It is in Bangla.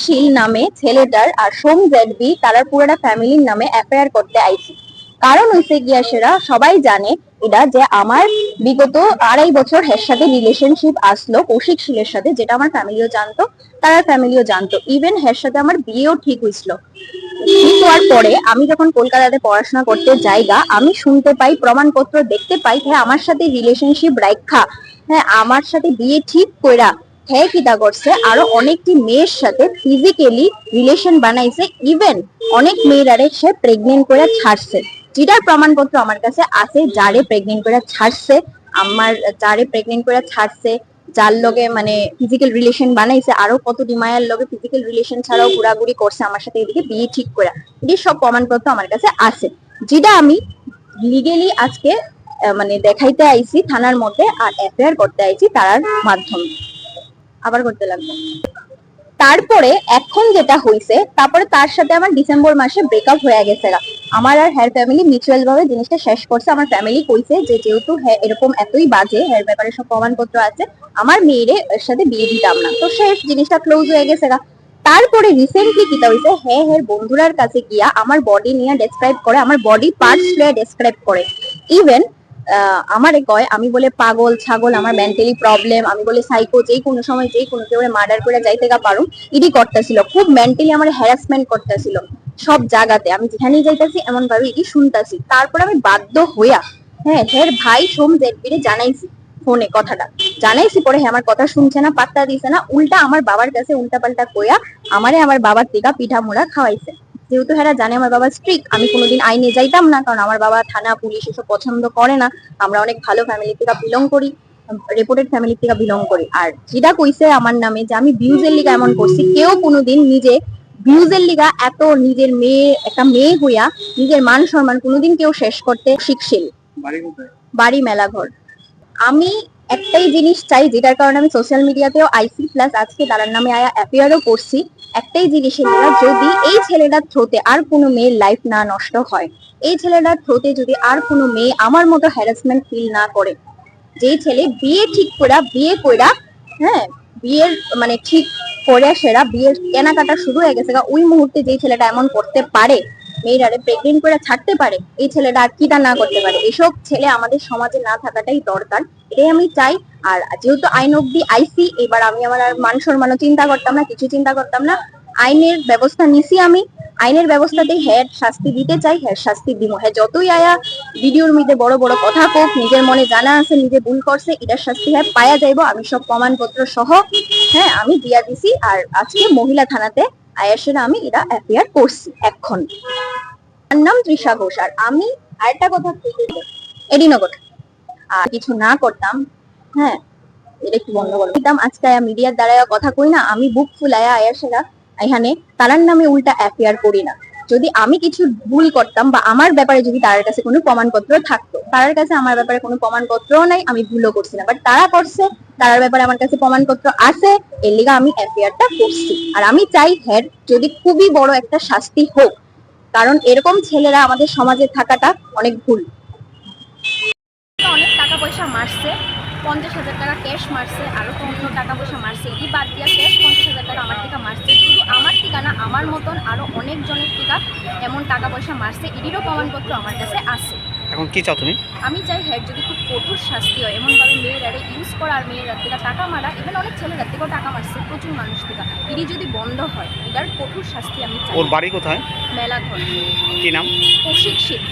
শীল নামে ছেলেটার আর সোম জেডবি তারা পুরোটা ফ্যামিলির নামে অ্যাফেয়ার করতে আইছি। কারণ হইছে গিয়া সেরা সবাই জানে এটা যে আমার বিগত 2.5 বছর এর সাথে রিলেশনশিপ আসলো কৌশিক শীলের সাথে, যেটা আমার ফ্যামিলিও জানতো, তার ফ্যামিলিও জানতো। ইভেন এর সাথে আমার বিয়েও ঠিক হইছিল। ঠিক হওয়ার পরে আমি যখন কলকাতাতে পড়াশোনা করতে যাইগা, আমি শুনতে পাই, প্রমাণপত্র দেখতে পাই, হ্যাঁ আমার সাথে রিলেশনশিপ রাখা, হ্যাঁ আমার সাথে বিয়ে ঠিক কইরা হ্যাঁ কিতা করছে আরো অনেকটি মেয়ের সাথে ফিজিক্যালি রিলেশন বানাইছে। ইভেন অনেক মেয়েরারে সে প্রেগনেন্ট করে ছাড়ছে, যেটার প্রমাণপত্র আমার কাছে আছে। যারে প্রেগনেন্ট করে ছাড়ছে, আমার যারে প্রেগনেন্ট করে ছাড়ছে, যার লগে মানে ফিজিক্যাল রিলেশন বানাইছে, আরো কতটি মায়ের লগে ফিজিক্যাল রিলেশন ছাড়াও ঘোরাঘুরি করছে আমার সাথে, এদিকে বিয়ে ঠিক করে, এটি সব প্রমাণপত্র আমার কাছে আছে, যেটা আমি লিগেলি আজকে মানে দেখাইতে আইছি থানার মধ্যে, আর এফআইআর করতে আইছি তার মাধ্যমে। আবার করতে লাগবে। তারপরে এখন যেটা হইছে, তারপরে তার সাথে আমার ডিসেম্বর মাসে ব্রেকআপ হয়ে গেছে। আমার আর হেয়ার ফ্যামিলি মিউচুয়াল ভাবে জিনিসটা শেষ করছে। আমার ফ্যামিলি কইছে যে যেহেতু এরকম এতই বাজে, হেয়ার ব্যাপারে সব প্রমাণপত্র আছে, আমার মেয়েরে এর সাথে বিয়ে দিতাম না, তো শেষ, জিনিসটা ক্লোজ হয়ে গেছে। তারপরে রিসেন্টলি কিটা হইছে, হ্যাঁ বন্ধুরার কাছে গিয়া আমার বডি নিয়ে ডেসক্রাইব করে, আমার বডি পার্টস নিয়ে ডেসক্রাইব করে। ইভেন আমারে কয় আমি বলে পাগল ছাগল, আমার মেন্টালি প্রবলেম, আমি বলে সাইকো, যেই কোনো সময় যেই কোনো কেউ মার্ডার করে যাইতে গা পারুম, ইডি করতেছিল। খুব মেন্টালি আমার হ্যারাসমেন্ট করতেছিল সব জায়গাতে, আমি যেখানেই যাইতাছি এমন ভাবে ইডি শুনতাছি। তারপর আমি বাধ্য হইয়া হের ভাই সোম জেডবিরে জানাইছি, ফোনে কথাটা জানাইছি। পরে আমার কথা শুনছে না, পাত্তা দিছে না, উল্টা আমার বাবার কাছে উল্টা পাল্টা কইয়া আমারে আমার বাবার টিকা পিঠা মোড়া খাওয়াইছে। যেহেতু হেরা জানে আমার বাবা স্ট্রিক্ট, আমি কোনোদিন আইনে যাইতাম না, কারণ আমার বাবা থানা পুলিশ এসব পছন্দ করে না। আমরা অনেক ভালো ফ্যামিলি থেকে বিলং করি, রেপুটেড ফ্যামিলি থেকে বিলং করি। আর যেটা কইছে আমার নামে যে আমি ভিউজের লিগা এমন করছি, কেউ কোনোদিন নিজে ভিউজের লিগা এত নিজের মেয়ে, একটা মেয়ে হইয়া নিজের মান সম্মান কোনোদিন কেউ শেষ করতে শিখছিল। বাড়ি মেলাঘর। আমি একটাই জিনিস চাই, যেটার কারণে আমি সোশ্যাল মিডিয়াতেও আইসি, প্লাস আজকে তার নামে আয়া অ্যাপিয়ারও করছি, একটাই জিনিসের দ্বারা, যদি এই ছেলেটার থ্রোতে আর কোনো মেয়ের লাইফ না নষ্ট হয়, এই ছেলেটার থ্রোতে যদি আর কোনো মেয়ে আমার মতো হ্যারাসমেন্ট ফিল না করে, যেই ছেলে বিয়ে ঠিক করা, বিয়ে কইরা, হ্যাঁ বিয়ের মানে ঠিক করে সেরা বিয়ের কেনাকাটা শুরু হয়ে গেছে, ওই মুহূর্তে যেই ছেলেটা এমন করতে পারে, মেয়েরারে প্রেগনেন্ট করে ছাড়তে পারে, এই ছেলেটা আর কিটা না করতে পারে। এসব ছেলে আমাদের সমাজে না থাকাটাই দরকার, এটাই আমি চাই। আর যেহেতু আইন অব্দি আইসি, এবার আমি আমার আর মান সম্মানও চিন্তা করতাম না, কিছু চিন্তা করতাম না, আইনের ব্যবস্থা নিছি আমি। আইনের ব্যবস্থাতে হ্যাঁ শাস্তি দিতে চাই, হ্যাঁ শাস্তি দিব। হ্যাঁ যতই আয়া ভিডিওর মধ্যে বড় বড় কথা কোক, নিজের মনে জানা আছে নিজে ভুল করছে, এটার শাস্তি হ্যাঁ পায়া যাইব। আমি সব প্রমাণপত্র সহ হ্যাঁ আমি দিয়া দিছি। আর আজকে মহিলা থানাতে আয়াসের আমি এটা এফআইআর করছি। এখন আমার নাম তৃষা ঘোষ। আর আমি আরেকটা কথা এডিনগর আর কিছু না করতাম, হ্যাঁ এটা একটু বন্ধ করে দিতাম। আজকে মিডিয়ার দ্বারা কথা কই না, আমি বুক ফুলাইয়া আয়াসেরা এখানে তারার নামে উল্টা এফআইআর করি না। যদি আমি কিছু ভুল করতাম বা আমার ব্যাপারে যদি তার কাছে কোনো প্রমাণপত্র থাকতো, তার কাছে আমার ব্যাপারে কোনো প্রমাণপত্রও নাই, আমি ভুলও করছি না, বাট তারা করছে, তার ব্যাপারে আমার কাছে প্রমাণপত্র আছে, এর লিগে আমি এফআইআরটা করছি। আর আমি চাই হ্যাঁ যদি খুবই বড় একটা শাস্তি হোক, কারণ এরকম ছেলেরা আমাদের সমাজে থাকাটা অনেক ভুল। অনেক টাকা পয়সা মারছে, 50,000 টাকা ক্যাশ মারছে, আরো তো অন্য টাকা পয়সা মারছে, এই বাদ দিয়া ক্যাশ 50,000 টাকা আমার টিকা মারছে। শুধু আমার টিকা না, আমার মতন আরো অনেক জনের টিকা এমন টাকা পয়সা মারছে, এটিরও প্রমাণপত্র আমার কাছে আছে। এখন কি চাও তুমি? আমি চাই হ্যাঁ যদি খুব কঠোর শাস্তি হয়, এমনভাবে মেয়েরা ইউজ করা আর মেয়েরা থেকে টাকা মারা, এখানে অনেক ছেলেরা থেকেও টাকা মারছে, প্রচুর মানুষ থেকে, এটি যদি বন্ধ হয়, এটার কঠোর শাস্তি আমি চাই। ওর বাড়ি কোথায়? মেলাঘর। কি নাম? কৌশিক শীল।